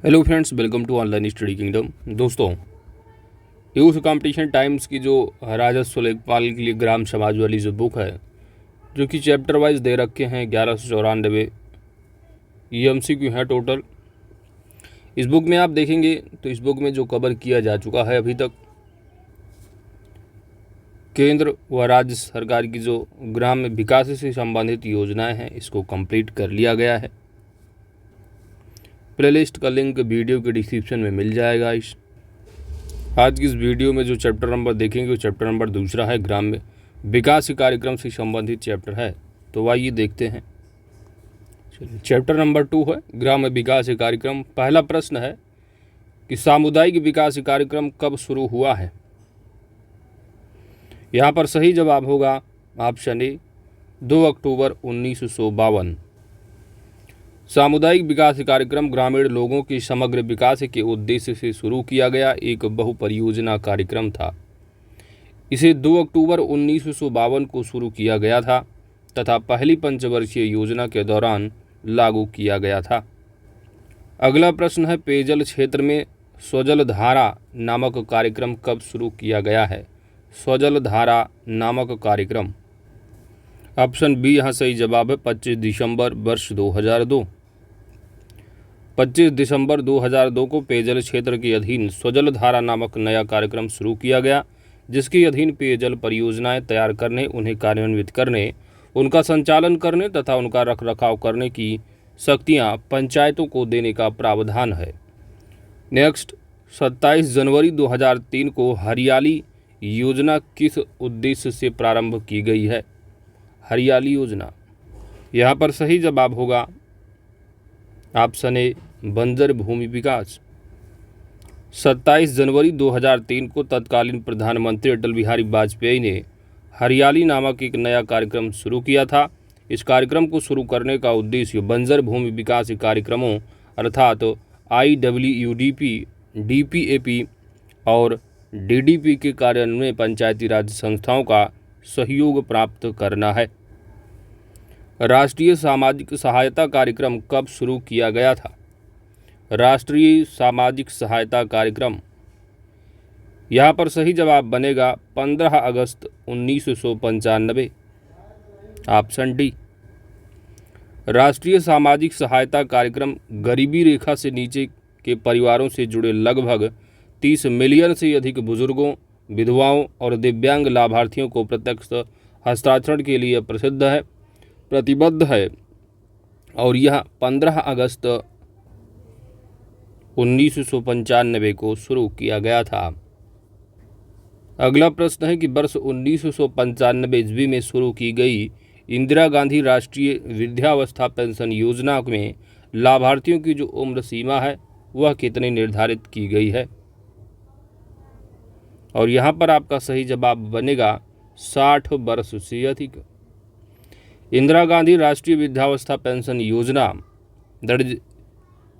Hello friends, welcome to Online Study Kingdom. दोस्तों, Youth Competition Times की जो राजस्व लेखपाल के लिए ग्राम समाज वाली जो बुक है, जो कि चैप्टर वाइज दे रखे हैं 1194 EMCQ हैं टोटल। इस बुक में आप देखेंगे तो इस बुक में जो कवर किया जा चुका है अभी तक, केंद्र व राज्य सरकार की जो ग्राम विकास से संबंधित योजनाएं हैं, इसको कंप्लीट कर लिया गया है। प्लेलिस्ट का लिंक वीडियो के डिस्क्रिप्शन में मिल जाएगा। आज की इस वीडियो में जो चैप्टर नंबर देखेंगे वो चैप्टर नंबर दूसरा है, ग्राम में विकास कार्यक्रम से संबंधित चैप्टर है। तो आइए देखते हैं। चलिए, चैप्टर नंबर 2 है ग्राम में विकास कार्यक्रम। पहला प्रश्न है कि सामुदायिक विकास कार्यक्रम कब शुरू हुआ है। यहाँ पर सही जवाब होगा ऑप्शन ए 2 अक्टूबर 1952। सामुदायिक विकास कार्यक्रम ग्रामीण लोगों के समग्र विकास के उद्देश्य से शुरू किया गया एक बहुपरियोजना कार्यक्रम था। इसे 2 अक्टूबर 1952 को शुरू किया गया था तथा पहली पंचवर्षीय योजना के दौरान लागू किया गया था। अगला प्रश्न है, पेयजल क्षेत्र में स्वजल धारा नामक कार्यक्रम कब शुरू किया गया है। स्वजल धारा नामक कार्यक्रम, ऑप्शन बी यहाँ सही जवाब है 25 दिसंबर वर्ष 2002। 25 दिसंबर 2002 को पेयजल क्षेत्र के अधीन स्वजल धारा नामक नया कार्यक्रम शुरू किया गया, जिसके अधीन पेयजल परियोजनाएं तैयार करने, उन्हें कार्यान्वित करने, उनका संचालन करने तथा उनका रखरखाव करने की शक्तियां पंचायतों को देने का प्रावधान है। नेक्स्ट, 27 जनवरी 2003 को हरियाली योजना किस उद्देश्य से प्रारंभ की गई है। हरियाली योजना, यहाँ पर सही जवाब होगा ऑप्शन ए बंजर भूमि विकास। 27 जनवरी 2003 को तत्कालीन प्रधानमंत्री अटल बिहारी वाजपेयी ने हरियाली नामक एक नया कार्यक्रम शुरू किया था। इस कार्यक्रम को शुरू करने का उद्देश्य बंजर भूमि विकास कार्यक्रमों अर्थात IWDP, DPAP और DDP के कार्यान्वयन में पंचायती राज संस्थाओं का सहयोग प्राप्त करना है। राष्ट्रीय सामाजिक सहायता कार्यक्रम कब शुरू किया गया था। राष्ट्रीय सामाजिक सहायता कार्यक्रम, यहाँ पर सही जवाब बनेगा 15 अगस्त 1995, ऑप्शन डी। राष्ट्रीय सामाजिक सहायता कार्यक्रम गरीबी रेखा से नीचे के परिवारों से जुड़े लगभग 30 मिलियन से अधिक बुजुर्गों, विधवाओं और दिव्यांग लाभार्थियों को प्रत्यक्ष हस्तांतरण के लिए प्रतिबद्ध है और यह 15 अगस्त 1995 को शुरू किया गया था। अगला प्रश्न है कि वर्ष 1995 ईस्वी में शुरू की गई इंदिरा गांधी राष्ट्रीय वृद्धावस्था पेंशन योजना में लाभार्थियों की जो उम्र सीमा है वह कितनी निर्धारित की गई है। और यहाँ पर आपका सही जवाब बनेगा 60 वर्ष से अधिक। इंदिरा गांधी राष्ट्रीय वृद्धावस्था पेंशन योजना दर्ज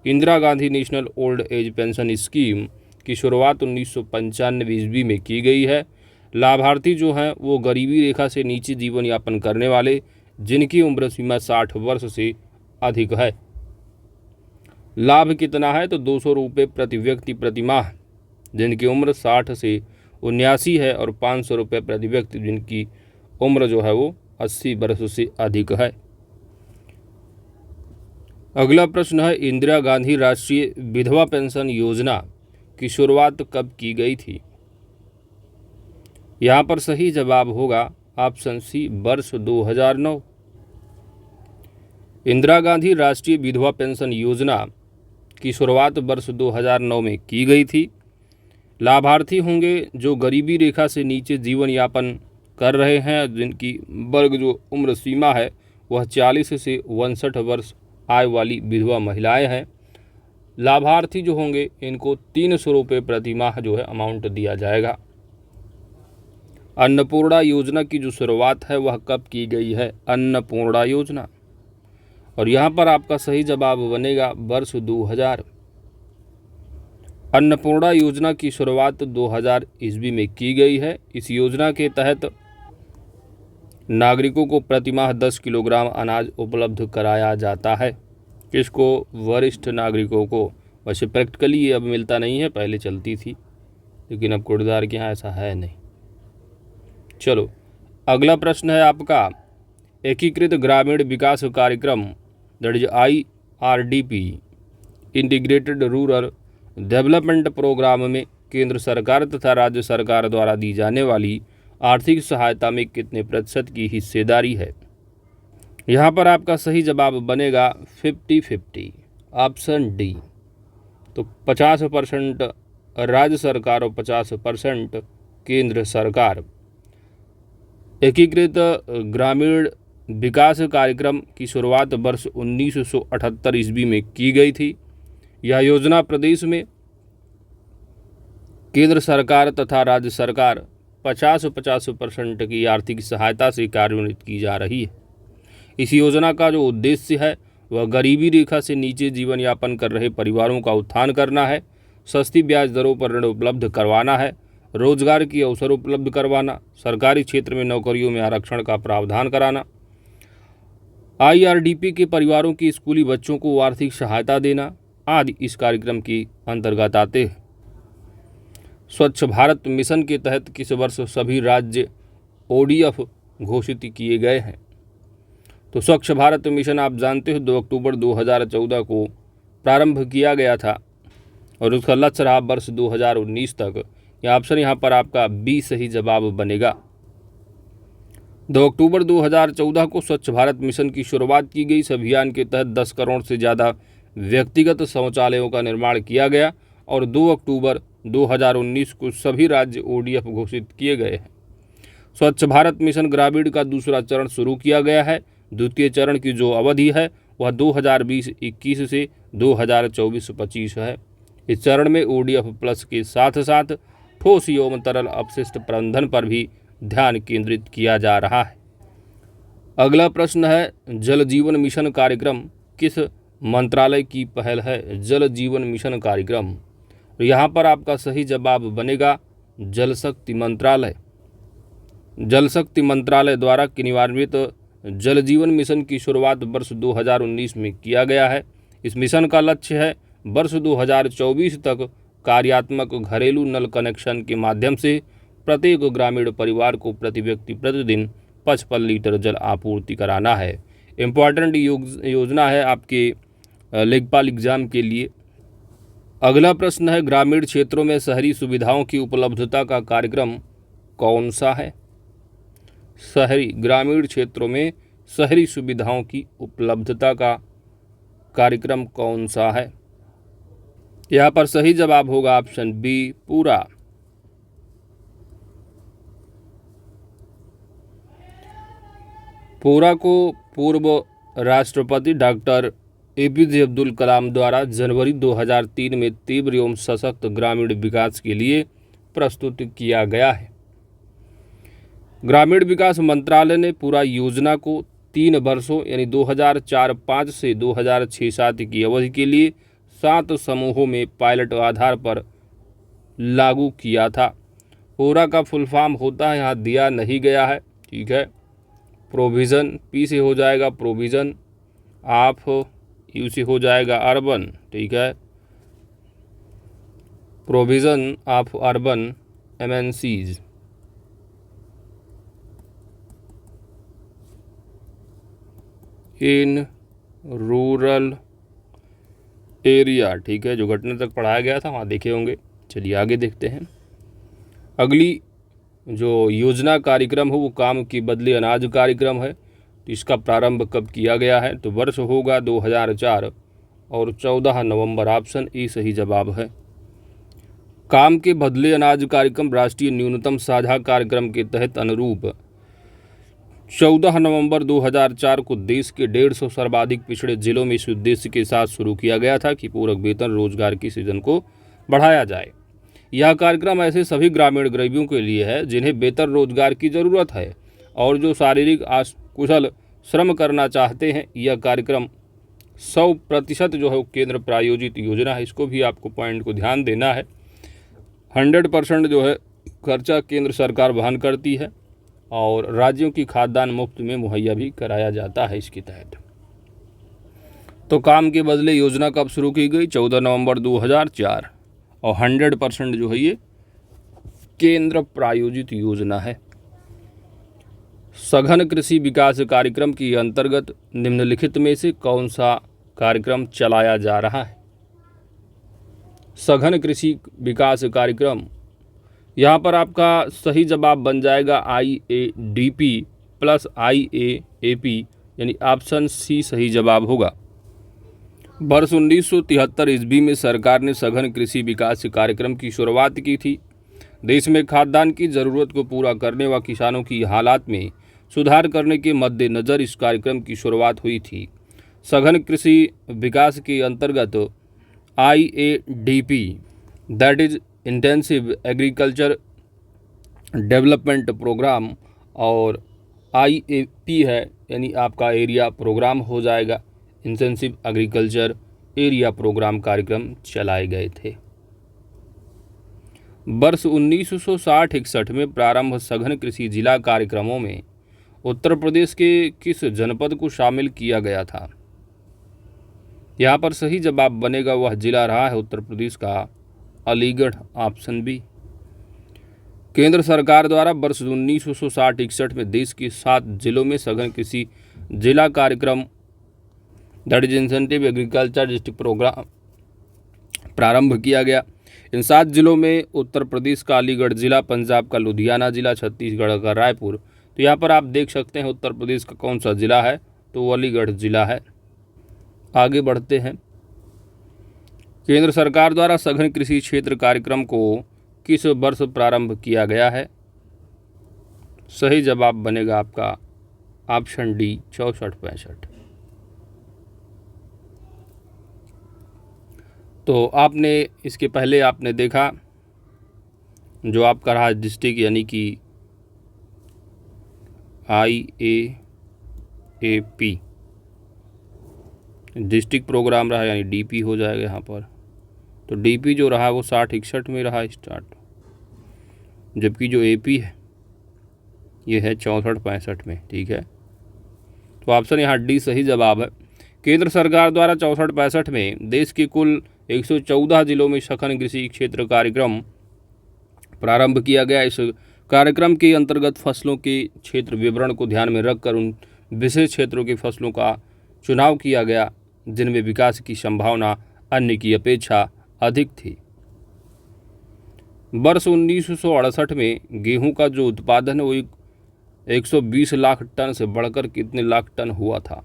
Indira Gandhi national old age pension scheme की शुरुआत 1995 ईस्वी में की गई है। लाभार्थी जो हैं वो गरीबी रेखा से नीचे जीवन यापन करने वाले, जिनकी उम्र सीमा 60 वर्ष से अधिक है। लाभ कितना है तो 200 रुपये प्रति व्यक्ति प्रति माह जिनकी उम्र 60 से 79 है, और 500 रुपये प्रति व्यक्ति जिनकी उम्र जो है वो 80 वर्ष से अधिक है। अगला प्रश्न है, इंदिरा गांधी राष्ट्रीय विधवा पेंशन योजना की शुरुआत कब की गई थी। यहाँ पर सही जवाब होगा ऑप्शन सी वर्ष 2009। इंदिरा गांधी राष्ट्रीय विधवा पेंशन योजना की शुरुआत वर्ष 2009 में की गई थी। लाभार्थी होंगे जो गरीबी रेखा से नीचे जीवन यापन कर रहे हैं, जिनकी वर्ग जो उम्र सीमा है वह 40 से 59 वर्ष आय वाली विधवा महिलाएं हैं। लाभार्थी जो होंगे इनको 300 रुपये प्रति माह जो है अमाउंट दिया जाएगा। अन्नपूर्णा योजना की जो शुरुआत है वह कब की गई है। अन्नपूर्णा योजना, और यहाँ पर आपका सही जवाब बनेगा वर्ष 2000। अन्नपूर्णा योजना की शुरुआत 2000 ईस्वी में की गई है। इस योजना के तहत नागरिकों को प्रति माह 10 किलोग्राम अनाज उपलब्ध कराया जाता है। किसको? वरिष्ठ नागरिकों को, वैसे प्रैक्टिकली ये अब मिलता नहीं है, पहले चलती थी, लेकिन अब कोटदार के यहाँ ऐसा है नहीं। चलो अगला प्रश्न है आपका, एकीकृत ग्रामीण विकास कार्यक्रम that is IRDP integrated rural development programme में केंद्र सरकार तथा राज्य सरकार द्वारा दी जाने वाली आर्थिक सहायता में कितने प्रतिशत की हिस्सेदारी है? यहाँ पर आपका सही जवाब बनेगा 50-50, ऑप्शन डी। तो 50% राज्य सरकार और 50% केंद्र सरकार। एकीकृत ग्रामीण विकास कार्यक्रम की शुरुआत वर्ष 1978 ईस्वी में की गई थी। यह योजना प्रदेश में केंद्र सरकार तथा राज्य सरकार 50% की आर्थिक सहायता से कार्यान्वित की जा रही है। इस योजना का जो उद्देश्य है वह गरीबी रेखा से नीचे जीवन यापन कर रहे परिवारों का उत्थान करना है, सस्ती ब्याज दरों पर ऋण उपलब्ध करवाना है, रोजगार की अवसर उपलब्ध करवाना, सरकारी क्षेत्र में नौकरियों में आरक्षण का प्रावधान कराना, IRDP के परिवारों के स्कूली बच्चों को आर्थिक सहायता देना आदि इस कार्यक्रम के अंतर्गत आते हैं। स्वच्छ भारत मिशन के तहत किस वर्ष सभी राज्य ODF घोषित किए गए हैं? तो स्वच्छ भारत मिशन आप जानते हो 2 अक्टूबर 2014 को प्रारंभ किया गया था और उसका लक्ष्य रहा वर्ष 2019 तक। यह ऑप्शन यहाँ पर आपका बी सही जवाब बनेगा। 2 अक्टूबर 2014 को स्वच्छ भारत मिशन की शुरुआत की गई। इस अभियान के तहत 10 करोड़ से ज़्यादा व्यक्तिगत शौचालयों का निर्माण किया गया और 2 अक्टूबर 2019 को सभी राज्य ODF घोषित किए गए हैं। स्वच्छ भारत मिशन ग्रामीण का दूसरा चरण शुरू किया गया है। द्वितीय चरण की जो अवधि है वह 2020-21 से 2024-25 है। इस चरण में ODF प्लस के साथ साथ ठोस एवं तरल अपशिष्ट प्रबंधन पर भी ध्यान केंद्रित किया जा रहा है। अगला प्रश्न है, जल जीवन मिशन कार्यक्रम किस मंत्रालय की पहल है? जल जीवन मिशन कार्यक्रम, तो यहाँ पर आपका सही जवाब बनेगा जल शक्ति मंत्रालय। जल शक्ति मंत्रालय द्वारा क्रियान्वित जल जीवन मिशन की शुरुआत वर्ष 2019 में किया गया है। इस मिशन का लक्ष्य है वर्ष 2024 तक कार्यात्मक घरेलू नल कनेक्शन के माध्यम से प्रत्येक ग्रामीण परिवार को प्रति व्यक्ति प्रतिदिन 55 लीटर जल आपूर्ति कराना है। इम्पॉर्टेंट योजना है आपके लेखपाल एग्जाम के लिए। अगला प्रश्न है, ग्रामीण क्षेत्रों में शहरी सुविधाओं की उपलब्धता का कार्यक्रम कौन सा है? ग्रामीण क्षेत्रों में शहरी सुविधाओं की उपलब्धता का कार्यक्रम कौन सा है? यहाँ पर सही जवाब होगा ऑप्शन बी, पूरा। पूरा को पूर्व राष्ट्रपति डॉक्टर APJ अब्दुल कलाम द्वारा जनवरी 2003 में तीव्र एवं सशक्त ग्रामीण विकास के लिए प्रस्तुत किया गया है। ग्रामीण विकास मंत्रालय ने पूरा योजना को 3 वर्षों यानी 2004-05 से 2006-07 की अवधि के लिए 7 समूहों में पायलट आधार पर लागू किया था। पूरा का फुल फॉर्म होता है, यहाँ दिया नहीं गया है, ठीक है। प्रोविज़न, पी से हो जाएगा प्रोविज़न, ऑफ, यू से हो जाएगा अर्बन, ठीक है। Provision of urban MNCs, in rural area, ठीक है। जो घटना तक पढ़ाया गया था वहाँ देखे होंगे। चलिए आगे देखते हैं। अगली जो योजना कार्यक्रम है वो काम के बदले अनाज कार्यक्रम है। तो इसका प्रारंभ कब किया गया है? तो वर्ष होगा 2004 और 14 नवंबर, ऑप्शन ए सही जवाब है। काम के बदले अनाज कार्यक्रम राष्ट्रीय न्यूनतम साझा कार्यक्रम के तहत अनुरूप 14 नवंबर 2004 को देश के 150 सर्वाधिक पिछड़े जिलों में इस उद्देश्य के साथ शुरू किया गया था कि पूरक वेतन रोजगार के सृजन को बढ़ाया जाए। यह कार्यक्रम ऐसे सभी ग्रामीण गरीबों के लिए है जिन्हें बेहतर रोजगार की ज़रूरत है और जो शारीरिक कुशल श्रम करना चाहते हैं। यह कार्यक्रम 100% जो है वो केंद्र प्रायोजित योजना है। इसको भी आपको पॉइंट को ध्यान देना है। 100% जो है खर्चा केंद्र सरकार वहन करती है और राज्यों की खाद्यान्न मुफ्त में मुहैया भी कराया जाता है इसके तहत। तो काम के बदले योजना कब शुरू की गई? 14 नवंबर 2004। और 100% जो है ये केंद्र प्रायोजित योजना है। सघन कृषि विकास कार्यक्रम के अंतर्गत निम्नलिखित में से कौन सा कार्यक्रम चलाया जा रहा है? सघन कृषि विकास कार्यक्रम, यहाँ पर आपका सही जवाब बन जाएगा IADP प्लस IAAP, यानी ऑप्शन सी सही जवाब होगा। वर्ष 1973 ईस्वी में सरकार ने सघन कृषि विकास कार्यक्रम की शुरुआत की थी। देश में खाद्यान्न की ज़रूरत को पूरा करने व किसानों की हालात में सुधार करने के मद्देनज़र इस कार्यक्रम की शुरुआत हुई थी। सघन कृषि विकास के अंतर्गत IADP that is intensive agriculture development programme और IAP है, यानी आपका एरिया प्रोग्राम हो जाएगा। इंटेंसिव एग्रीकल्चर एरिया प्रोग्राम कार्यक्रम चलाए गए थे। वर्ष 1960-61 में प्रारंभ सघन कृषि जिला कार्यक्रमों में उत्तर प्रदेश के किस जनपद को शामिल किया गया था? यहाँ पर सही जवाब बनेगा, वह जिला रहा है उत्तर प्रदेश का अलीगढ़, ऑप्शन बी। केंद्र सरकार द्वारा वर्ष 1960-61 में देश के 7 जिलों में सघन कृषि जिला कार्यक्रम that is incentive agriculture district programme प्रारंभ किया गया। इन 7 जिलों में उत्तर प्रदेश का अलीगढ़ जिला, पंजाब का लुधियाना जिला, छत्तीसगढ़ का रायपुर। तो यहाँ पर आप देख सकते हैं उत्तर प्रदेश का कौन सा जिला है, तो वो अलीगढ़ जिला है। आगे बढ़ते हैं। केंद्र सरकार द्वारा सघन कृषि क्षेत्र कार्यक्रम को किस वर्ष प्रारंभ किया गया है? सही जवाब बनेगा आपका ऑप्शन डी 64-65। तो आपने इसके पहले आपने देखा जो आपका रहा डिस्ट्रिक्ट यानी कि IAAP डिस्ट्रिक्ट प्रोग्राम रहा, यानी DP हो जाएगा यहाँ पर। तो DP जो रहा वो 60-61 में रहा स्टार्ट, जबकि जो AP है ये है 64-65 में। ठीक है, तो ऑप्शन यहाँ डी सही जवाब है। केंद्र सरकार द्वारा 64-65 में देश के कुल 114 जिलों में सघन कृषि क्षेत्र कार्यक्रम प्रारंभ किया गया। इस कार्यक्रम के अंतर्गत फसलों के क्षेत्र विवरण को ध्यान में रखकर उन विशेष क्षेत्रों की फसलों का चुनाव किया गया जिनमें विकास की संभावना अन्य की अपेक्षा अधिक थी। वर्ष 1968 में गेहूं का जो उत्पादन है वो 120 लाख टन से बढ़कर कितने लाख टन हुआ था?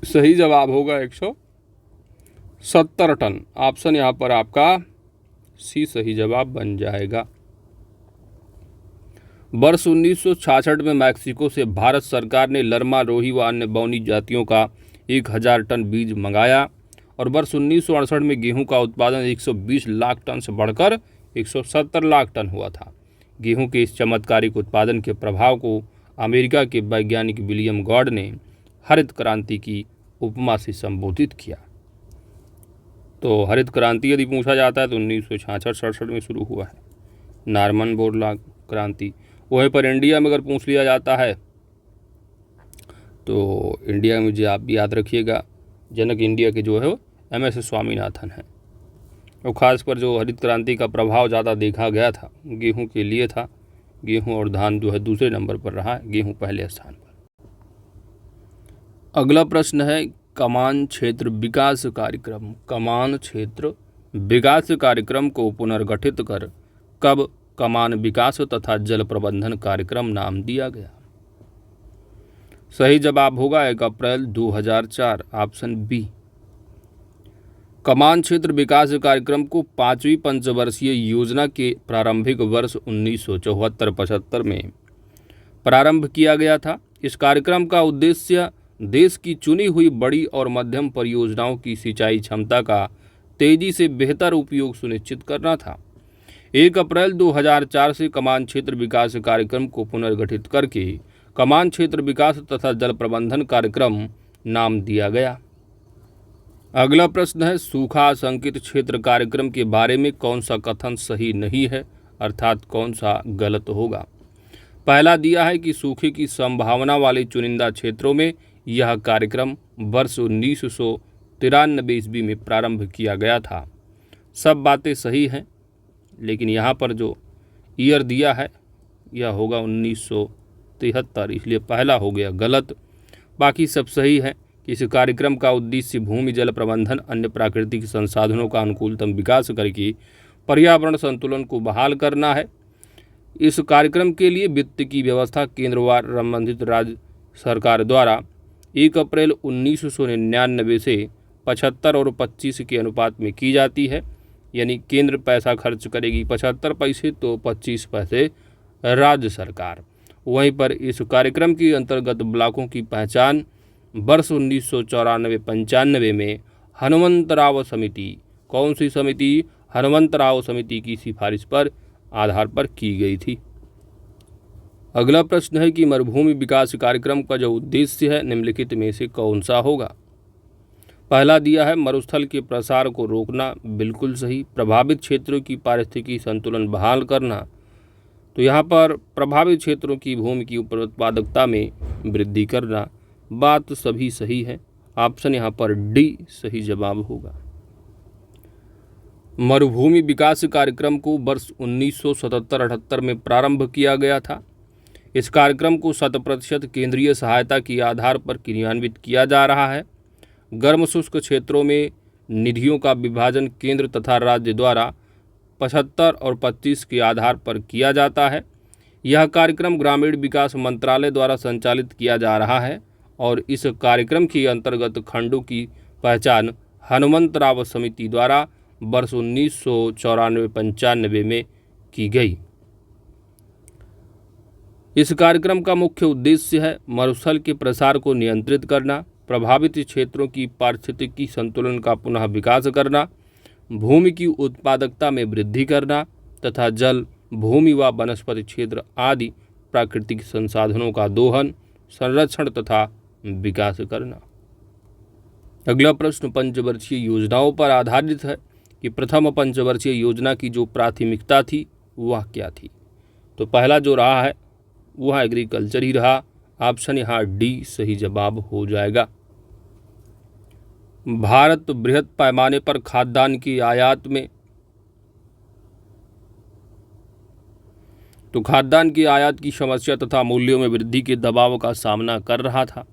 सही जवाब होगा 170 टन। ऑप्शन यहाँ पर आपका सी सही जवाब बन जाएगा। वर्ष 1966 में मैक्सिको से भारत सरकार ने लरमा, रोही व अन्य बौनी जातियों का 1000 टन बीज मंगाया और वर्ष 1968 में गेहूं का उत्पादन 120 लाख टन से बढ़कर 170 लाख टन हुआ था। गेहूं के इस चमत्कारिक उत्पादन के प्रभाव को अमेरिका के वैज्ञानिक विलियम गॉड ने हरित क्रांति की उपमा से संबोधित किया। तो हरित क्रांति यदि पूछा जाता है तो 1966-67 में शुरू हुआ है, नॉर्मन बोरलॉग क्रांति। वहीं पर इंडिया में अगर पूछ लिया जाता है तो इंडिया में मुझे आप भी याद रखिएगा, जनक इंडिया के जो है वो MS स्वामीनाथन हैं। और ख़ासकर जो हरित क्रांति का प्रभाव ज़्यादा देखा गया था गेहूं के लिए था। गेहूं और धान जो है दूसरे नंबर पर रहा है, गेहूं पहले स्थान पर। अगला प्रश्न है कमान क्षेत्र विकास कार्यक्रम। कमान क्षेत्र विकास कार्यक्रम को पुनर्गठित कर कब कमान विकास तथा जल प्रबंधन कार्यक्रम नाम दिया गया? सही जवाब होगा 1 अप्रैल 2004, ऑप्शन बी। कमान क्षेत्र विकास कार्यक्रम को 5वीं पंचवर्षीय योजना के प्रारंभिक वर्ष 1974-75 में प्रारंभ किया गया था। इस कार्यक्रम का उद्देश्य देश की चुनी हुई बड़ी और मध्यम परियोजनाओं की सिंचाई क्षमता का तेजी से बेहतर उपयोग सुनिश्चित करना था। 1 अप्रैल 2004 से कमान क्षेत्र विकास कार्यक्रम को पुनर्गठित करके कमान क्षेत्र विकास तथा जल प्रबंधन कार्यक्रम नाम दिया गया। अगला प्रश्न है सूखा आशंकित क्षेत्र कार्यक्रम के बारे में कौन सा कथन सही नहीं है, अर्थात कौन सा गलत होगा? पहला दिया है कि सूखे की संभावना वाले चुनिंदा क्षेत्रों में यह कार्यक्रम वर्ष 1993 ईस्वी में प्रारंभ किया गया था। सब बातें सही हैं, लेकिन यहाँ पर जो ईयर दिया है यह होगा 1973, इसलिए पहला हो गया गलत। बाकी सब सही है कि इस कार्यक्रम का उद्देश्य भूमि जल प्रबंधन, अन्य प्राकृतिक संसाधनों का अनुकूलतम विकास करके पर्यावरण संतुलन को बहाल करना है। इस कार्यक्रम के लिए वित्त की व्यवस्था केंद्र व संबंधित राज्य सरकार द्वारा 1 अप्रैल 1999 से 75 और 25 के अनुपात में की जाती है। यानी केंद्र पैसा खर्च करेगी 75 पैसे तो 25 पैसे राज्य सरकार। वहीं पर इस कार्यक्रम के अंतर्गत ब्लॉकों की पहचान वर्ष 1994-95 में हनुमंतराव समिति, कौन सी समिति? हनुमंतराव समिति की सिफारिश पर आधार पर की गई थी। अगला प्रश्न है कि मरुभूमि विकास कार्यक्रम का जो उद्देश्य है निम्नलिखित में से कौन सा होगा? पहला दिया है मरुस्थल के प्रसार को रोकना, बिल्कुल सही। प्रभावित क्षेत्रों की पारिस्थितिकी संतुलन बहाल करना, तो यहाँ पर प्रभावित क्षेत्रों की भूमि की उत्पादकता में वृद्धि करना, बात सभी सही है। ऑप्शन यहाँ पर डी सही जवाब होगा। मरुभूमि विकास कार्यक्रम को वर्ष 1977-78 में प्रारंभ किया गया था। इस कार्यक्रम को 100% केंद्रीय सहायता के आधार पर क्रियान्वित किया जा रहा है। गर्म शुष्क क्षेत्रों में निधियों का विभाजन केंद्र तथा राज्य द्वारा 75 और 25 के आधार पर किया जाता है। यह कार्यक्रम ग्रामीण विकास मंत्रालय द्वारा संचालित किया जा रहा है और इस कार्यक्रम के अंतर्गत खंडों की पहचान हनुमंतराव समिति द्वारा वर्ष 1994-95 में की गई। इस कार्यक्रम का मुख्य उद्देश्य है मरुस्थल के प्रसार को नियंत्रित करना, प्रभावित क्षेत्रों की पारिस्थितिकी संतुलन का पुनः विकास करना, भूमि की उत्पादकता में वृद्धि करना तथा जल, भूमि व वनस्पति क्षेत्र आदि प्राकृतिक संसाधनों का दोहन, संरक्षण तथा विकास करना। अगला प्रश्न पंचवर्षीय योजनाओं पर आधारित है कि प्रथम पंचवर्षीय योजना की जो प्राथमिकता थी वह क्या थी? तो पहला जो रहा है वह एग्रीकल्चर ही रहा। ऑप्शन यहाँ डी सही जवाब हो जाएगा। भारत बृहद पैमाने पर खाद्यान्न की आयात में, तो खाद्यान्न की आयात की समस्या तथा मूल्यों में वृद्धि के दबाव का सामना कर रहा था।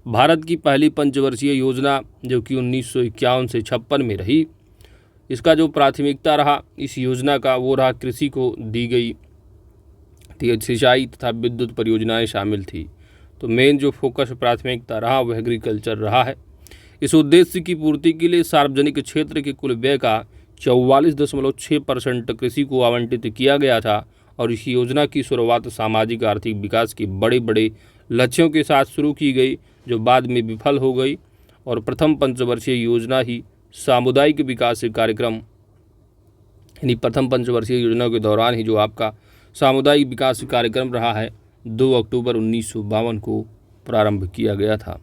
भारत की पहली पंचवर्षीय योजना जो कि 1951 से 56 में रही, इसका जो प्राथमिकता रहा इस योजना का वो रहा कृषि को दी गई सिंचाई तथा विद्युत परियोजनाएं शामिल थी। तो मेन जो फोकस प्राथमिकता रहा वह एग्रीकल्चर रहा है। इस उद्देश्य की पूर्ति के लिए सार्वजनिक क्षेत्र के कुल व्यय का 44.6% कृषि को आवंटित किया गया था और इस योजना की शुरुआत सामाजिक आर्थिक विकास के बड़े बड़े लक्ष्यों के साथ शुरू की गई, जो बाद में विफल हो गई। और प्रथम पंचवर्षीय योजना ही सामुदायिक विकास कार्यक्रम, यानी प्रथम पंचवर्षीय योजना के दौरान ही जो आपका सामुदायिक विकास कार्यक्रम रहा है 2 अक्टूबर 1952 को प्रारंभ किया गया था।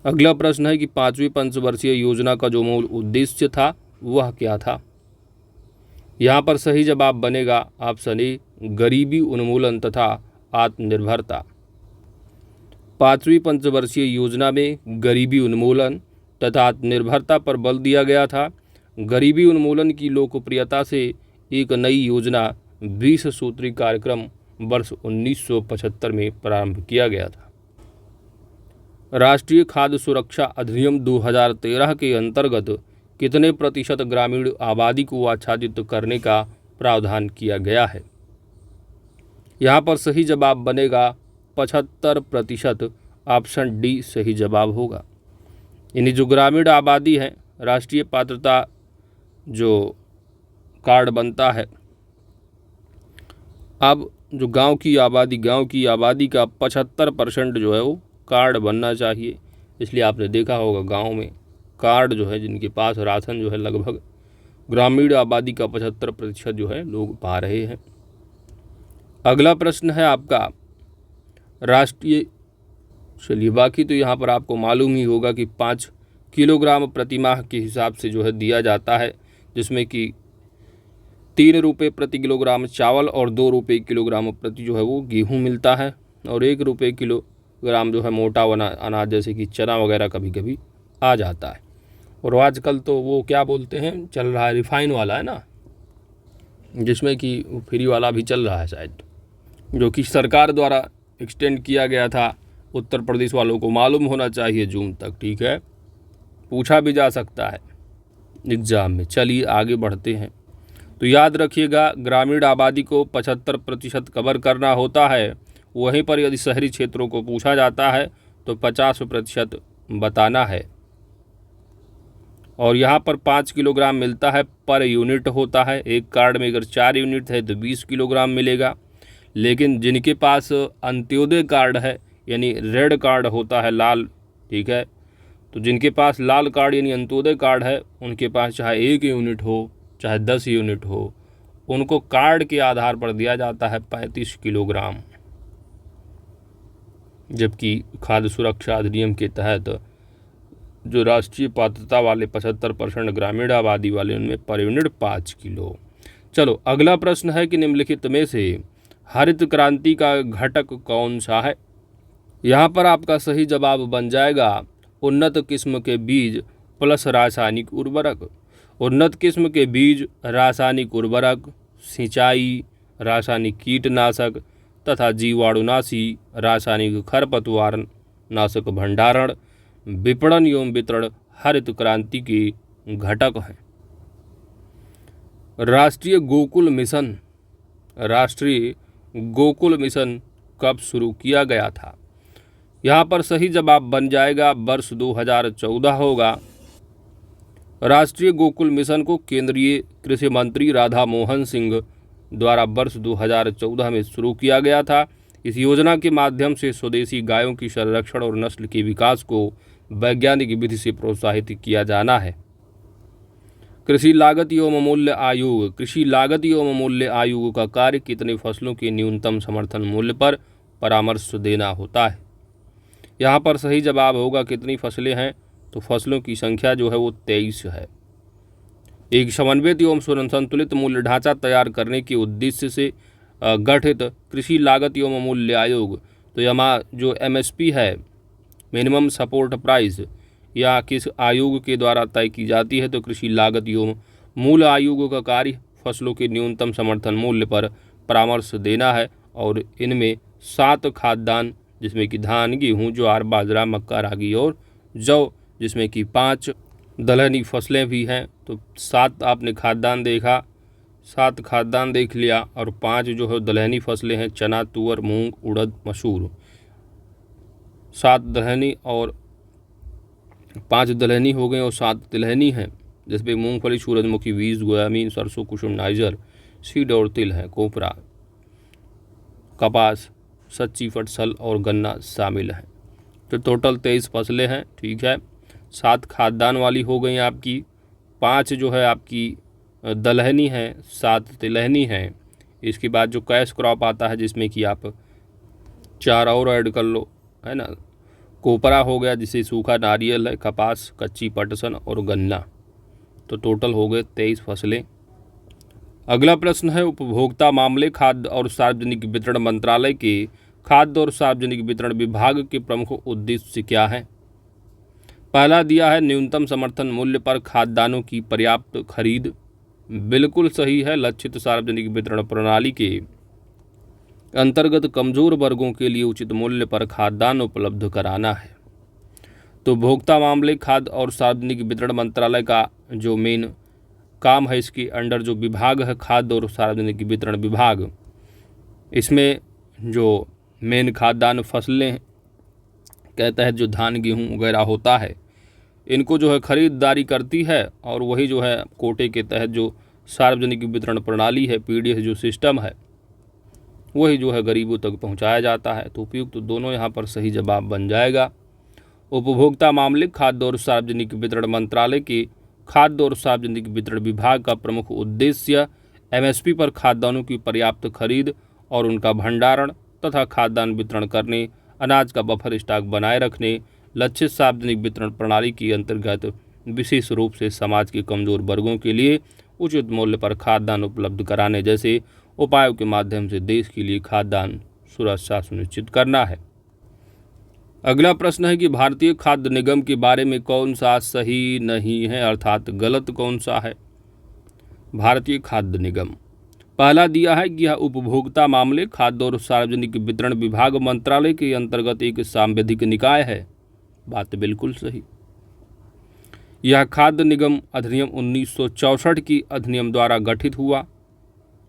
अगला प्रश्न है कि पांचवी पंचवर्षीय योजना का जो मूल उद्देश्य था वह क्या था? यहाँ पर सही जवाब बनेगा ऑप्शन ए गरीबी उन्मूलन तथा आत्मनिर्भरता। पांचवी पंचवर्षीय योजना में गरीबी उन्मूलन तथा आत्मनिर्भरता पर बल दिया गया था। गरीबी उन्मूलन की लोकप्रियता से एक नई योजना 20 सूत्री कार्यक्रम वर्ष 1975 में प्रारंभ किया गया था। राष्ट्रीय खाद्य सुरक्षा अधिनियम 2013 के अंतर्गत कितने प्रतिशत ग्रामीण आबादी को आच्छादित करने का प्रावधान किया गया है? यहाँ पर सही जवाब बनेगा 75%। ऑप्शन डी सही जवाब होगा। यानी जो ग्रामीण आबादी है, राष्ट्रीय पात्रता जो कार्ड बनता है, अब जो गांव की आबादी का 75% जो है वो कार्ड बनना चाहिए। इसलिए आपने देखा होगा गांव में कार्ड जो है जिनके पास राशन जो है लगभग ग्रामीण आबादी का 75% जो है लोग पा रहे हैं। अगला प्रश्न है आपका राष्ट्रीय, चलिए बाकी तो यहाँ पर आपको मालूम ही होगा कि 5 किलोग्राम प्रति माह के हिसाब से जो है दिया जाता है, जिसमें कि 3 रुपये प्रति किलोग्राम चावल और 2 रुपये किलोग्राम प्रति जो है वो गेहूँ मिलता है और 1 रुपये ग्राम जो है मोटा अनाज जैसे कि चना वगैरह कभी कभी आ जाता है। और आजकल तो वो क्या बोलते हैं चल रहा है रिफाइन वाला है ना, जिसमें कि फ्री वाला भी चल रहा है शायद, जो कि सरकार द्वारा एक्सटेंड किया गया था। उत्तर प्रदेश वालों को मालूम होना चाहिए जून तक, ठीक है, पूछा भी जा सकता है एग्ज़ाम में। चलिए आगे बढ़ते हैं। तो याद रखिएगा, ग्रामीण आबादी को 75% कवर करना होता है, वहीं पर यदि शहरी क्षेत्रों को पूछा जाता है तो 50% बताना है। और यहाँ पर 5 किलोग्राम मिलता है पर यूनिट होता है। एक कार्ड में अगर 4 यूनिट है तो 20 किलोग्राम मिलेगा। लेकिन जिनके पास अंत्योदय कार्ड है यानी रेड कार्ड होता है लाल, ठीक है, तो जिनके पास लाल कार्ड यानी अंत्योदय कार्ड है उनके पास चाहे 1 यूनिट हो चाहे 10 यूनिट हो, उनको कार्ड के आधार पर दिया जाता है 35 किलोग्राम। जबकि खाद्य सुरक्षा अधिनियम के तहत जो राष्ट्रीय पात्रता वाले 75% ग्रामीण आबादी वाले उनमें पर यूनिट 5 किलो। चलो अगला प्रश्न है कि निम्नलिखित में से हरित क्रांति का घटक कौन सा है। यहाँ पर आपका सही जवाब बन जाएगा उन्नत किस्म के बीज प्लस रासायनिक उर्वरक। उन्नत किस्म के बीज, रासायनिक उर्वरक, सिंचाई, रासायनिक कीटनाशक तथा जीवाणुनाशी, रासायनिक खरपतवार नाशक भंडारण, विपणन एवं वितरण हरित क्रांति के घटक हैं। राष्ट्रीय गोकुल मिशन कब शुरू किया गया था। यहाँ पर सही जवाब बन जाएगा वर्ष 2014 होगा। राष्ट्रीय गोकुल मिशन को केंद्रीय कृषि मंत्री राधा मोहन सिंह द्वारा वर्ष 2014 में शुरू किया गया था। इस योजना के माध्यम से स्वदेशी गायों की संरक्षण और नस्ल के विकास को वैज्ञानिक विधि से प्रोत्साहित किया जाना है। कृषि लागत एवं मूल्य आयोग का कार्य कितने फसलों के न्यूनतम समर्थन मूल्य पर परामर्श देना होता है। यहाँ पर सही जवाब होगा कितनी फसलें हैं, तो फसलों की संख्या जो है वो 23 है। एक समन्वित एवं संतुलित मूल्य ढांचा तैयार करने के उद्देश्य से गठित कृषि लागत एवं मूल्य आयोग, तो यहाँ जो MSP है मिनिमम सपोर्ट प्राइस या किस आयोग के द्वारा तय की जाती है, तो कृषि लागत एवं मूल्य आयोग का कार्य फसलों के न्यूनतम समर्थन मूल्य पर परामर्श देना है। और इनमें 7 खाद्यान्न जिसमें कि धान, गेहूँ, ज्वार, बाजरा, मक्का, रागी और जौ, जिसमें कि 5 दलहनी फसलें भी हैं। तो 7 आपने खाद्यान्न देखा, 7 खाद्यान्न देख लिया और 5 जो है दलहनी फसलें हैं, चना, तुअर, मूंग, उड़द, मसूर। 7 दलहनी और 5 दलहनी हो गए और 7 तिलहनी हैं, जिसमें मूंगफली, सूरजमुखी, बीज, गोयामीन, सरसों, कुसुम, नाइजर, सीड और तिल है, कोपरा, कपास, सच्ची फटसल और गन्ना शामिल हैं। तो टोटल 23 फसलें हैं, ठीक है। 7 खाद्यान्न वाली हो गई आपकी, 5 जो है आपकी दलहनी है, 7 तिलहनी हैं। इसके बाद जो कैश क्रॉप आता है जिसमें कि आप 4 और ऐड कर लो, है ना, कोपरा हो गया जिसे सूखा नारियल है, कपास, कच्ची पटसन और गन्ना। तो टोटल हो गए 23 फसलें। अगला प्रश्न है उपभोक्ता मामले खाद्य और सार्वजनिक वितरण मंत्रालय के खाद्य और सार्वजनिक वितरण विभाग के प्रमुख उद्देश्य क्या हैं। पहला दिया है न्यूनतम समर्थन मूल्य पर खाद्यान्नों की पर्याप्त खरीद, बिल्कुल सही है। लक्षित सार्वजनिक वितरण प्रणाली के अंतर्गत कमजोर वर्गों के लिए उचित मूल्य पर खाद्यान्न उपलब्ध कराना है। तो उपभोक्ता मामले खाद्य और सार्वजनिक वितरण मंत्रालय का जो मेन काम है, इसके अंडर जो विभाग है खाद्य और सार्वजनिक वितरण विभाग, इसमें जो मेन खाद्यान्न फसलें कहता है जो धान, गेहूँ वगैरह होता है, इनको जो है खरीदारी करती है और वही जो है कोटे के तहत जो सार्वजनिक वितरण प्रणाली है, PDS जो सिस्टम है, वही जो है गरीबों तक पहुंचाया जाता है। तो उपयुक्त तो दोनों यहाँ पर सही जवाब बन जाएगा। उपभोक्ता मामले खाद्य और सार्वजनिक वितरण मंत्रालय के खाद्य और सार्वजनिक वितरण विभाग का प्रमुख उद्देश्य MSP पर खाद्यान्नों की पर्याप्त खरीद और उनका भंडारण तथा खाद्यान्न वितरण करने, अनाज का बफर स्टॉक बनाए रखने, लक्षित सार्वजनिक वितरण प्रणाली के अंतर्गत विशेष रूप से समाज के कमजोर वर्गों के लिए उचित मूल्य पर खाद्यान्न उपलब्ध कराने जैसे उपायों के माध्यम से देश के लिए खाद्यान्न सुरक्षा सुनिश्चित करना है। अगला प्रश्न है कि भारतीय खाद्य निगम के बारे में कौन सा सही नहीं है, अर्थात गलत कौन सा है। भारतीय खाद्य निगम पहला दिया है कि यह उपभोक्ता मामले, खाद्य और सार्वजनिक वितरण विभाग मंत्रालय के अंतर्गत एक सांविधिक निकाय है। बात बिल्कुल सही। यह खाद्य निगम अधिनियम 1964 की अधिनियम द्वारा गठित हुआ।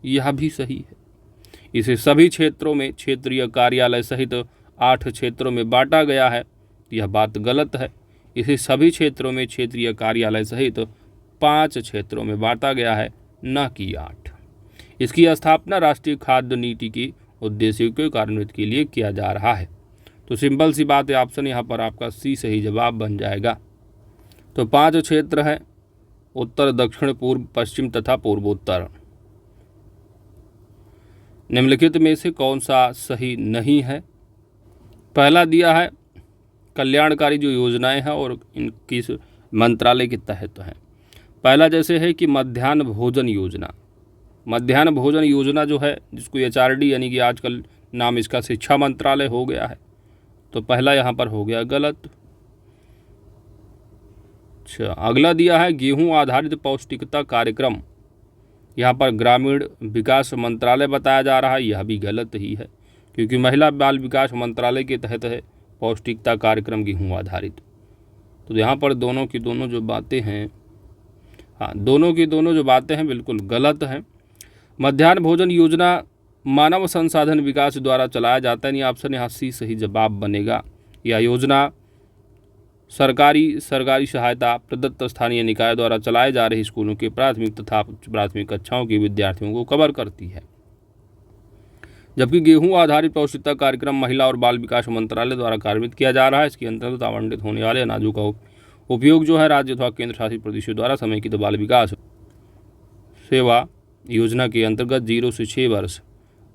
यह भी सही है। इसे सभी क्षेत्रों में क्षेत्रीय कार्यालय सहित 8 क्षेत्रों में बांटा गया है। यह बात गलत है। इसे सभी क्षेत्रों में क्षेत्रीय कार्यालय सहित 5 क्षेत्रों में बांटा गया है, न कि 8। इसकी स्थापना राष्ट्रीय खाद्य नीति के उद्देश्यों के कार्यान्वित के लिए किया जा रहा है। तो सिंपल सी बात है, ऑप्शन यहाँ पर आपका सी सही जवाब बन जाएगा। तो 5 क्षेत्र हैं, उत्तर, दक्षिण, पूर्व, पश्चिम तथा पूर्वोत्तर। निम्नलिखित में से कौन सा सही नहीं है। पहला दिया है कल्याणकारी जो योजनाएं हैं और इनकी मंत्रालय के तहत हैं। पहला जैसे है कि मध्याह्न भोजन योजना। मध्याह्न भोजन योजना जो है, जिसको HRD यानी कि आजकल नाम इसका शिक्षा मंत्रालय हो गया है, तो पहला यहाँ पर हो गया गलत। अच्छा, अगला दिया है गेहूं आधारित पौष्टिकता कार्यक्रम। यहाँ पर ग्रामीण विकास मंत्रालय बताया जा रहा है। यह भी गलत ही है, क्योंकि महिला बाल विकास मंत्रालय के तहत है पौष्टिकता कार्यक्रम गेहूं आधारित। तो यहाँ पर दोनों की दोनों जो बातें हैं, हाँ, दोनों की दोनों जो बातें हैं बिल्कुल गलत हैं। मध्याह्न भोजन योजना मानव संसाधन विकास द्वारा चलाया जाता है, यानी ऑप्शन यहाँ सी सही जवाब बनेगा। यह योजना सरकारी सहायता प्रदत्त स्थानीय निकाय द्वारा चलाए जा रहे स्कूलों के प्राथमिक तथा उच्च प्राथमिक कक्षाओं के विद्यार्थियों को कवर करती है। जबकि गेहूं आधारित पौष्टिकता कार्यक्रम महिला और बाल विकास मंत्रालय द्वारा कार्यान्वित किया जा रहा है। इसके अंतर्गत आवंटित होने वाले अनाजों का उपयोग जो है राज्य अथवा केंद्र शासित प्रदेशों द्वारा समेकित बाल विकास सेवा योजना के अंतर्गत 0 से 6 वर्ष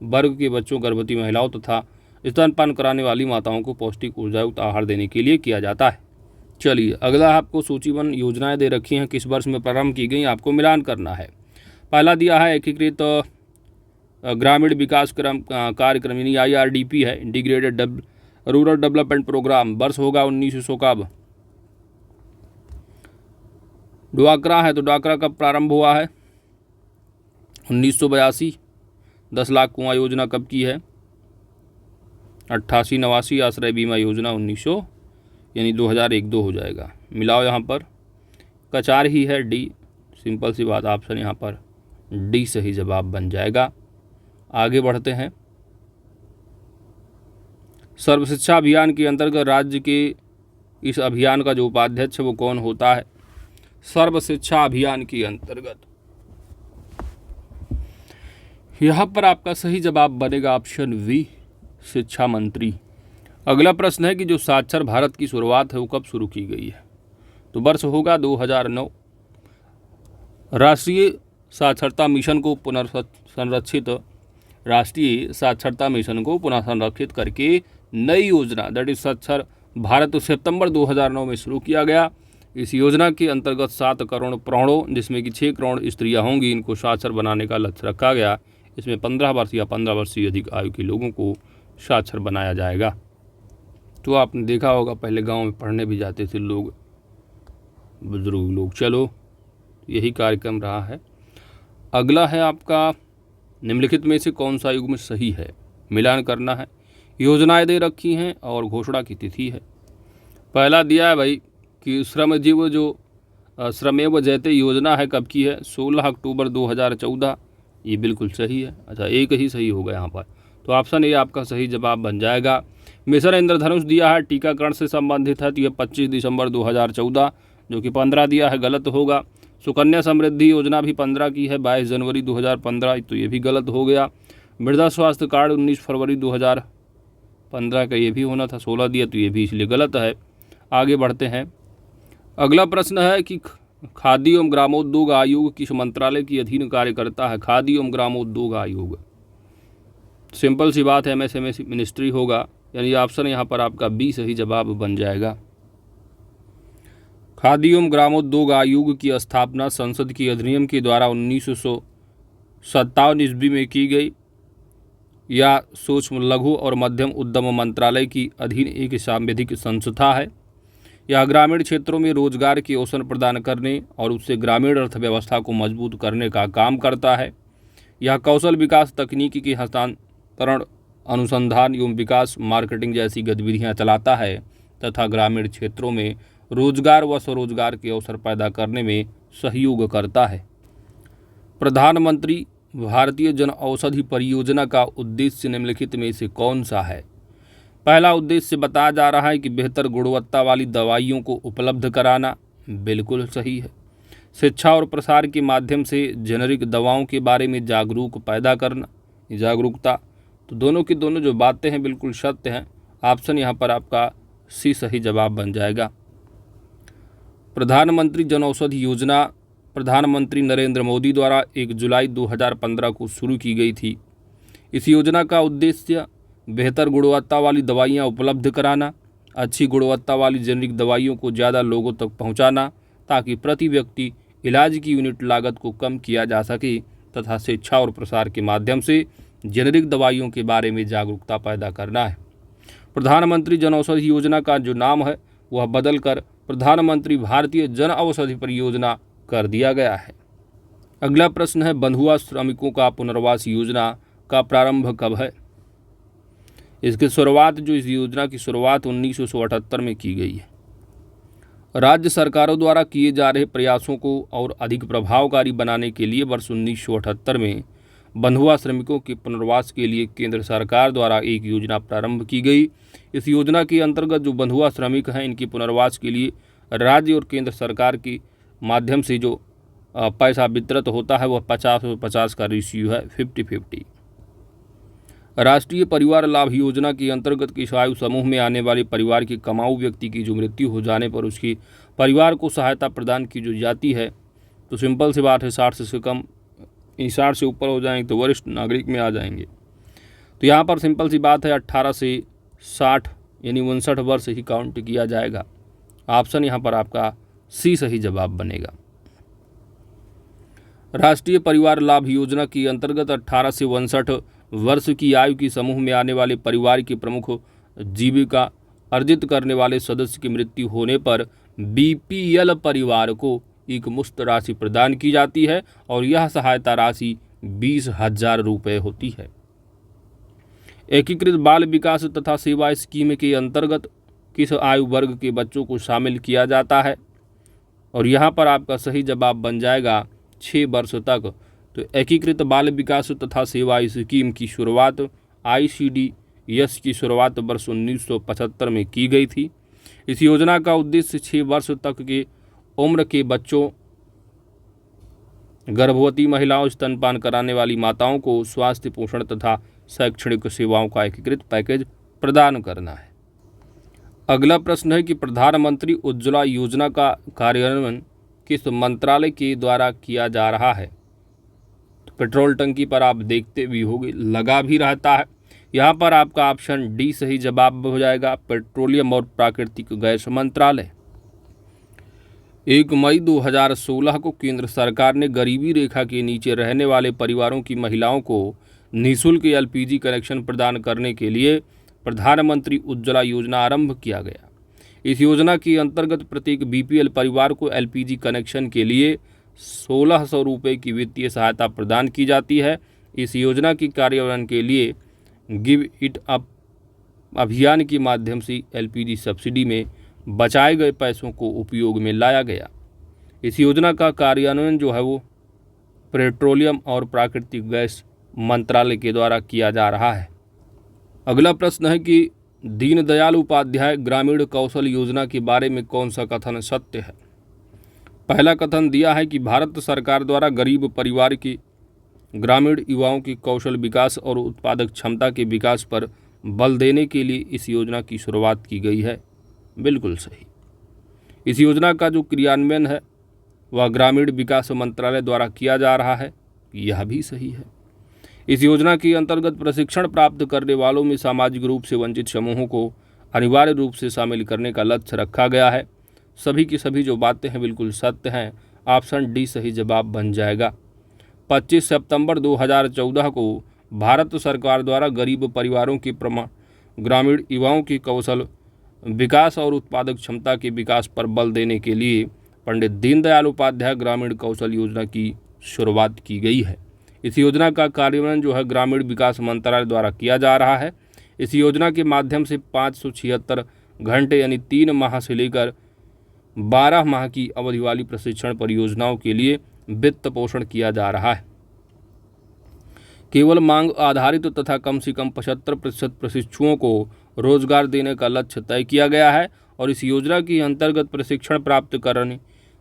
वर्ग के बच्चों, गर्भवती महिलाओं तथा स्तनपान कराने वाली माताओं को पौष्टिक ऊर्जायुक्त आहार देने के लिए किया जाता है। चलिए, अगला आपको सूचीबद्ध योजनाएं दे रखी हैं, किस वर्ष में प्रारंभ की गई, आपको मिलान करना है। पहला दिया है एकीकृत ग्रामीण विकास कार्यक्रम यानी IRDP है, इंटीग्रेटेड रूरल डेवलपमेंट प्रोग्राम। वर्ष होगा 1900 कब। ड्वाक्रा है, तो ड्वाक्रा कब प्रारंभ हुआ है, 1982। 10 लाख कुआं योजना कब की है, 88-89। आश्रय बीमा योजना 1900 यानी 2001-2 हो जाएगा। मिलाओ यहाँ पर, कचार ही है डी। सिंपल सी बात, ऑप्शन यहाँ पर डी सही जवाब बन जाएगा। आगे बढ़ते हैं। सर्व शिक्षा अभियान के अंतर्गत राज्य के इस अभियान का जो उपाध्यक्ष है वो कौन होता है। सर्व शिक्षा अभियान के अंतर्गत यहाँ पर आपका सही जवाब बनेगा ऑप्शन वी, शिक्षा मंत्री। अगला प्रश्न है कि जो साक्षर भारत की शुरुआत है वो कब शुरू की गई है, तो वर्ष होगा 2009। राष्ट्रीय साक्षरता मिशन को पुनः संरक्षित करके नई योजना दैट इज साक्षर भारत सितंबर 2009 में शुरू किया गया। इस योजना के अंतर्गत 7 करोड़ प्रौढ़ों, जिसमें कि 6 करोड़ स्त्रियां होंगी, इनको साक्षर बनाने का लक्ष्य रखा गया। इसमें 15 वर्ष या 15 वर्ष से अधिक आयु के लोगों को साक्षर बनाया जाएगा। तो आपने देखा होगा पहले गांव में पढ़ने भी जाते थे लोग, बुजुर्ग लोग। चलो, यही कार्यक्रम रहा है। अगला है आपका निम्नलिखित में से कौन सा युग्म सही है, मिलान करना है। योजनाएं दे रखी हैं और घोषणा की तिथि है। पहला दिया है भाई कि श्रमजीव जो श्रमेव जयते योजना है कब की है, 16 अक्टूबर 2014। ये बिल्कुल सही है। अच्छा, एक ही सही होगा यहाँ पर, तो ऑप्शन ए आपका सही जवाब बन जाएगा। मिशन इंद्रधनुष दिया है, टीकाकरण से संबंधित है, तो ये 25 दिसंबर 2014, जो कि 15 दिया है, गलत होगा। सुकन्या समृद्धि योजना भी 15 की है, 22 जनवरी 2015, तो ये भी गलत हो गया। मृदा स्वास्थ्य कार्ड 19 फरवरी 2015 का, ये भी होना था, 16 दिया, तो ये भी इसलिए गलत है। आगे बढ़ते हैं। अगला प्रश्न है कि खादी एवं ग्रामोद्योग आयोग किस मंत्रालय की अधीन कार्य करता है। खादी एवं ग्रामोद्योग आयोग, सिंपल सी बात है, MSME मिनिस्ट्री होगा, यानी ऑप्शन यहाँ पर आपका बी सही जवाब बन जाएगा। खादी एवं ग्रामोद्योग आयोग की स्थापना संसद की अधिनियम के द्वारा 1957 ईस्वी में की गई। या सूक्ष्म लघु और मध्यम उद्यम मंत्रालय की अधीन एक सांविधिक संस्था है। यह ग्रामीण क्षेत्रों में रोजगार के अवसर प्रदान करने और उससे ग्रामीण अर्थव्यवस्था को मजबूत करने का काम करता है। यह कौशल विकास, तकनीकी के हस्तांतरण, अनुसंधान एवं विकास, मार्केटिंग जैसी गतिविधियां चलाता है तथा ग्रामीण क्षेत्रों में रोजगार व स्वरोजगार के अवसर पैदा करने में सहयोग करता है। प्रधानमंत्री भारतीय जन औषधि परियोजना का उद्देश्य निम्नलिखित में से कौन सा है? पहला उद्देश्य बताया जा रहा है कि बेहतर गुणवत्ता वाली दवाइयों को उपलब्ध कराना। बिल्कुल सही है। शिक्षा और प्रसार के माध्यम से जेनरिक दवाओं के बारे में जागरूक पैदा करना, जागरूकता। तो दोनों की दोनों जो बातें हैं बिल्कुल सत्य हैं। ऑप्शन यहाँ पर आपका सी सही जवाब बन जाएगा। प्रधानमंत्री जन औषधि योजना प्रधानमंत्री नरेंद्र मोदी द्वारा 1 जुलाई 2015 को शुरू की गई थी। इस योजना का उद्देश्य बेहतर गुणवत्ता वाली दवाइयाँ उपलब्ध कराना, अच्छी गुणवत्ता वाली जेनरिक दवाइयों को ज़्यादा लोगों तक पहुँचाना ताकि प्रति व्यक्ति इलाज की यूनिट लागत को कम किया जा सके तथा शिक्षा और प्रसार के माध्यम से जेनरिक दवाइयों के बारे में जागरूकता पैदा करना है। प्रधानमंत्री जन औषधि योजना का जो नाम है वह बदलकर प्रधानमंत्री भारतीय जन औषधि परियोजना कर दिया गया है। अगला प्रश्न है, बंधुआ श्रमिकों का पुनर्वास योजना का प्रारंभ कब है? इसकी शुरुआत इस योजना की शुरुआत 1978 में की गई है। राज्य सरकारों द्वारा किए जा रहे प्रयासों को और अधिक प्रभावकारी बनाने के लिए वर्ष 1978 में बंधुआ श्रमिकों के पुनर्वास के लिए केंद्र सरकार द्वारा एक योजना प्रारंभ की गई। इस योजना के अंतर्गत जो बंधुआ श्रमिक हैं इनकी पुनर्वास के लिए राज्य और केंद्र सरकार के माध्यम से जो पैसा वितरित होता है वह 50-50 का रेशियो है, 50-50। राष्ट्रीय परिवार लाभ योजना के अंतर्गत किस आयु समूह में आने वाले परिवार के कमाऊ व्यक्ति की जो मृत्यु हो जाने पर उसकी परिवार को सहायता प्रदान की जो जाती है, तो सिंपल सी बात है 60 से कम, 60 से ऊपर हो जाएंगे तो वरिष्ठ नागरिक में आ जाएंगे। तो यहाँ पर सिंपल सी बात है 18 से 60 यानी 59 वर्ष ही काउंट किया जाएगा। ऑप्शन यहाँ पर आपका सी सही जवाब बनेगा। राष्ट्रीय परिवार लाभ योजना के अंतर्गत 18 से 59 वर्ष की आयु की समूह में आने वाले परिवार की प्रमुख जीविका अर्जित करने वाले सदस्य की मृत्यु होने पर बीपीएल परिवार को एक मुश्त राशि प्रदान की जाती है और यह सहायता राशि 20,000 रुपये होती है। एकीकृत बाल विकास तथा सेवा स्कीम के अंतर्गत किस आयु वर्ग के बच्चों को शामिल किया जाता है? और यहाँ पर आपका सही जवाब बन जाएगा 6 वर्ष तक। तो एकीकृत बाल विकास तथा सेवा स्कीम की शुरुआत ICDS की शुरुआत वर्ष 1975 में की गई थी। इस योजना का उद्देश्य 6 वर्ष तक के उम्र के बच्चों, गर्भवती महिलाओं, स्तनपान कराने वाली माताओं को स्वास्थ्य, पोषण तथा शैक्षणिक सेवाओं का एकीकृत पैकेज प्रदान करना है। अगला प्रश्न है कि प्रधानमंत्री उज्ज्वला योजना का कार्यान्वयन किस मंत्रालय के द्वारा किया जा रहा है? तो पेट्रोल टंकी पर आप देखते भी होंगे लगा भी रहता है। यहाँ पर आपका ऑप्शन डी सही जवाब हो जाएगा, पेट्रोलियम और प्राकृतिक गैस मंत्रालय। 1 मई 2016 को केंद्र सरकार ने गरीबी रेखा के नीचे रहने वाले परिवारों की महिलाओं को निःशुल्क LPG कनेक्शन प्रदान करने के लिए प्रधानमंत्री उज्ज्वला योजना आरंभ किया गया। इस योजना के अंतर्गत प्रत्येक BPL परिवार को LPG कनेक्शन के लिए 1600 रुपये की वित्तीय सहायता प्रदान की जाती है। इस योजना की कार्यान्वयन के लिए गिव इट अप अभियान के माध्यम से LPG सब्सिडी में बचाए गए पैसों को उपयोग में लाया गया। इस योजना का कार्यान्वयन जो है वो पेट्रोलियम और प्राकृतिक गैस मंत्रालय के द्वारा किया जा रहा है। अगला प्रश्न है कि दीनदयाल उपाध्याय ग्रामीण कौशल योजना के बारे में कौन सा कथन सत्य है? पहला कथन दिया है कि भारत सरकार द्वारा गरीब परिवार के ग्रामीण युवाओं की कौशल विकास और उत्पादक क्षमता के विकास पर बल देने के लिए इस योजना की शुरुआत की गई है। बिल्कुल सही। इस योजना का जो क्रियान्वयन है वह ग्रामीण विकास मंत्रालय द्वारा किया जा रहा है, यह भी सही है। इस योजना के अंतर्गत प्रशिक्षण प्राप्त करने वालों में सामाजिक रूप से वंचित समूहों को अनिवार्य रूप से शामिल करने का लक्ष्य रखा गया है। सभी की सभी जो बातें हैं बिल्कुल सत्य हैं। ऑप्शन डी सही जवाब बन जाएगा। 25 सितंबर 2014 को भारत सरकार द्वारा गरीब परिवारों के ग्रामीण युवाओं की कौशल विकास और उत्पादक क्षमता के विकास पर बल देने के लिए पंडित दीनदयाल उपाध्याय ग्रामीण कौशल योजना की शुरुआत की गई है। इस योजना का कार्यान्वयन जो है ग्रामीण विकास मंत्रालय द्वारा किया जा रहा है। इस योजना के माध्यम से 576 घंटे यानी 3 माह से लेकर 12 माह की अवधि वाली प्रशिक्षण परियोजनाओं के लिए वित्त पोषण किया जा रहा है। केवल मांग आधारित तथा कम से कम 75% प्रशिक्षुओं को रोजगार देने का लक्ष्य तय किया गया है और इस योजना के अंतर्गत प्रशिक्षण प्राप्त करने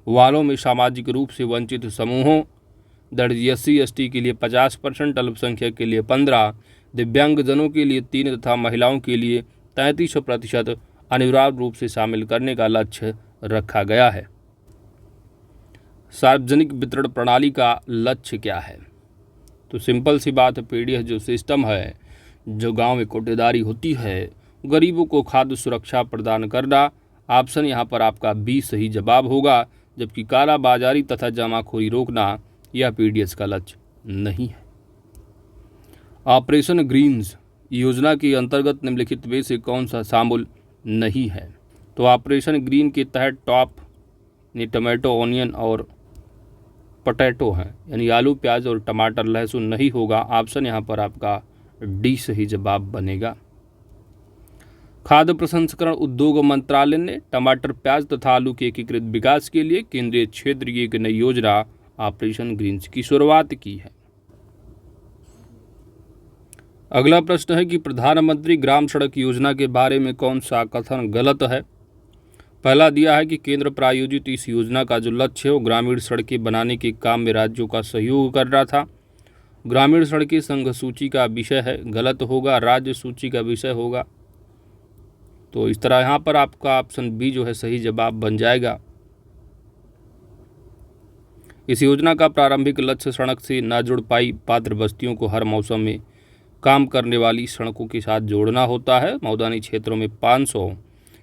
वालों में सामाजिक रूप से वंचित समूहों दर्ज SC/ST के लिए 50%, अल्पसंख्यक के लिए 15%, दिव्यांगजनों के लिए 3 तथा महिलाओं के लिए 33% अनिवार्य रूप से शामिल करने का लक्ष्य रखा गया है। सार्वजनिक वितरण प्रणाली का लक्ष्य क्या है? तो सिंपल सी बात है, PDF जो सिस्टम है, जो गांव में कोटेदारी होती है, गरीबों को खाद्य सुरक्षा प्रदान करना। ऑप्शन यहाँ पर आपका B सही जवाब होगा, जबकि काला बाजारी तथा जमाखोरी रोकना यह PDF का लक्ष्य नहीं है। ऑपरेशन ग्रीन्स योजना के अंतर्गत निम्नलिखित में से कौन सा शामिल नहीं है? तो ऑपरेशन ग्रीन के तहत टॉप टमाटो, ऑनियन और पोटैटो हैं, यानी आलू, प्याज और टमाटर, लहसुन नहीं होगा। ऑप्शन यहाँ पर आपका D सही जवाब बनेगा। खाद्य प्रसंस्करण उद्योग मंत्रालय ने टमाटर, प्याज तथा आलू के एकीकृत विकास के लिए केंद्रीय क्षेत्र की एक नई योजना ऑपरेशन ग्रीन्स की शुरुआत की है। अगला प्रश्न है कि प्रधानमंत्री ग्राम सड़क योजना के बारे में कौन सा कथन गलत है? पहला दिया है कि केंद्र प्रायोजित इस योजना का जो लक्ष्य है वो ग्रामीण सड़कें बनाने के काम में राज्यों का सहयोग कर रहा था। ग्रामीण सड़कें संघ सूची का विषय है, गलत होगा, राज्य सूची का विषय होगा। तो इस तरह यहाँ पर आपका ऑप्शन B जो है सही जवाब बन जाएगा। इस योजना का प्रारंभिक लक्ष्य सड़क से न जुड़ पाई पात्र बस्तियों को हर मौसम में काम करने वाली सड़कों के साथ जोड़ना होता है। मैदानी क्षेत्रों में 500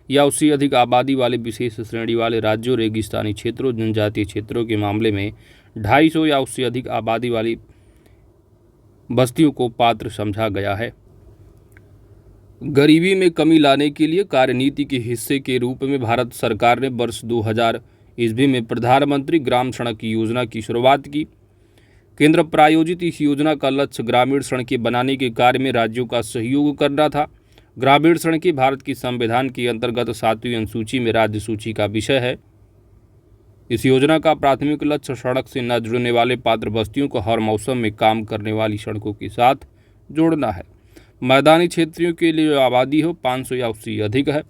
या उससे अधिक आबादी वाले विशेष श्रेणी वाले राज्यों, रेगिस्तानी क्षेत्रों, जनजातीय क्षेत्रों के मामले में 250 या उससे अधिक आबादी वाली बस्तियों को पात्र समझा गया है। गरीबी में कमी लाने के लिए कार्यनीति के हिस्से के रूप में भारत सरकार ने वर्ष 2000 ईस्वी में प्रधानमंत्री ग्राम सड़क योजना की शुरुआत की। केंद्र प्रायोजित इस योजना का लक्ष्य ग्रामीण सड़कें बनाने के कार्य में राज्यों का सहयोग करना था। ग्रामीण सड़कें भारत की संविधान के अंतर्गत 7वीं अनुसूची में राज्य सूची का विषय है। इस योजना का प्राथमिक लक्ष्य सड़क से न जुड़ने वाले पात्र बस्तियों को हर मौसम में काम करने वाली सड़कों के साथ जोड़ना है। मैदानी क्षेत्रों के लिए जो आबादी हो 500 या उससे अधिक है।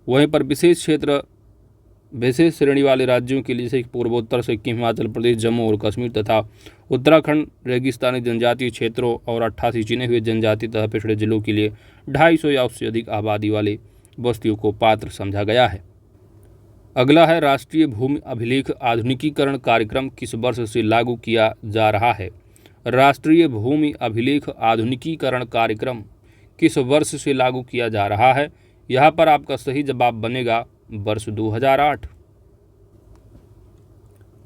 वहीं पर विशेष श्रेणी वाले राज्यों के लिए जैसे पूर्वोत्तर, सिक्किम, हिमाचल प्रदेश, जम्मू और कश्मीर तथा उत्तराखंड, रेगिस्तानी जनजातीय क्षेत्रों और 88 चुने हुए जनजातीय तथा पिछड़े जिलों के लिए 250 या उससे अधिक आबादी वाले बस्तियों को पात्र समझा गया है। अगला है राष्ट्रीय भूमि अभिलेख आधुनिकीकरण कार्यक्रम किस वर्ष से लागू किया जा रहा है? राष्ट्रीय भूमि अभिलेख आधुनिकीकरण कार्यक्रम किस वर्ष से लागू किया जा रहा है? यहाँ पर आपका सही जवाब बनेगा वर्ष 2008।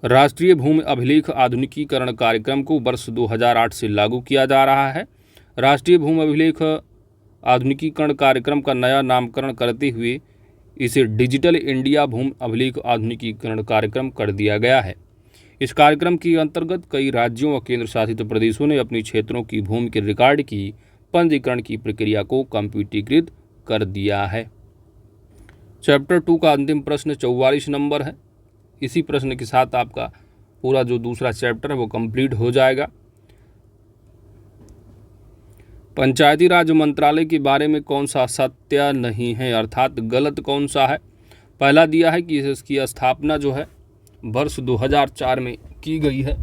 राष्ट्रीय भूमि अभिलेख आधुनिकीकरण कार्यक्रम को वर्ष 2008 से लागू किया जा रहा है। राष्ट्रीय भूमि अभिलेख आधुनिकीकरण कार्यक्रम का नया नामकरण करते हुए इसे डिजिटल इंडिया भूमि अभिलेख आधुनिकीकरण कार्यक्रम कर दिया गया है। इस कार्यक्रम के अंतर्गत कई राज्यों व केंद्र शासित प्रदेशों ने अपनी क्षेत्रों की भूमि के रिकॉर्ड की पंजीकरण की प्रक्रिया को कंप्यूटरीकृत कर दिया है। चैप्टर 2 का अंतिम प्रश्न 44 नंबर है। इसी प्रश्न के साथ आपका पूरा जो दूसरा चैप्टर है वो कंप्लीट हो जाएगा। पंचायती राज मंत्रालय के बारे में कौन सा सत्य नहीं है, अर्थात गलत कौन सा है? पहला दिया है कि इसकी स्थापना जो है वर्ष 2004 में की गई है,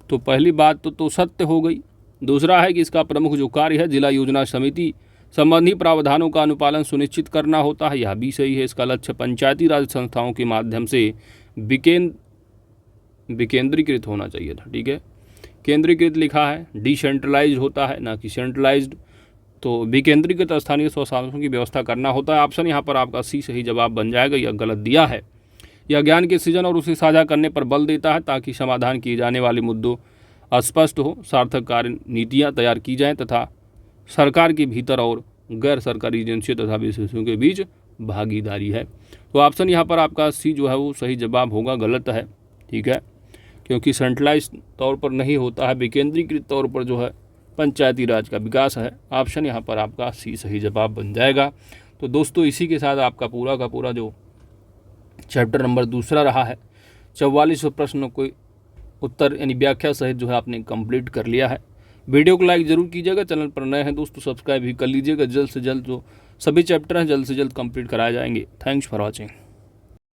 तो पहली बात तो सत्य हो गई। दूसरा है कि इसका प्रमुख जो कार्य है जिला योजना समिति संबंधी प्रावधानों का अनुपालन सुनिश्चित करना होता है, यह भी सही है। इसका लक्ष्य पंचायती राज संस्थाओं के माध्यम से विकेंद्रीकृत होना चाहिए था, ठीक है। केंद्रीकृत लिखा है, डिसेंट्रलाइज्ड होता है ना कि सेंट्रलाइज्ड, तो विकेंद्रीकृत स्थानीय स्वशासन की व्यवस्था करना होता है। ऑप्शन यहाँ पर आपका C सही जवाब बन जाएगा। यह गलत दिया है। यह ज्ञान के सृजन और उसे साझा करने पर बल देता है ताकि समाधान किए जाने वाले मुद्दों स्पष्ट हो, सार्थक कार्य नीतियाँ तैयार की जाएँ तथा सरकार के भीतर और गैर सरकारी एजेंसियों तथा विशेषज्ञों के बीच भागीदारी है। तो ऑप्शन यहाँ पर आपका सी जो है वो सही जवाब होगा, गलत है। ठीक है, क्योंकि सेंट्रलाइज तौर पर नहीं होता है, विकेंद्रीकृत तौर पर जो है पंचायती राज का विकास है। ऑप्शन यहाँ पर आपका सी सही जवाब बन जाएगा। तो दोस्तों इसी के साथ आपका पूरा का पूरा जो चैप्टर नंबर 2 रहा है 44 प्रश्नों को उत्तर यानी व्याख्या सहित जो है आपने कंप्लीट कर लिया है। वीडियो को लाइक जरूर कीजिएगा, चैनल पर नए हैं दोस्तों सब्सक्राइब भी कर लीजिएगा। जल्द से जल्द जो सभी चैप्टर हैं जल्द से जल्द कंप्लीट कराए जाएंगे। Thanks for watching.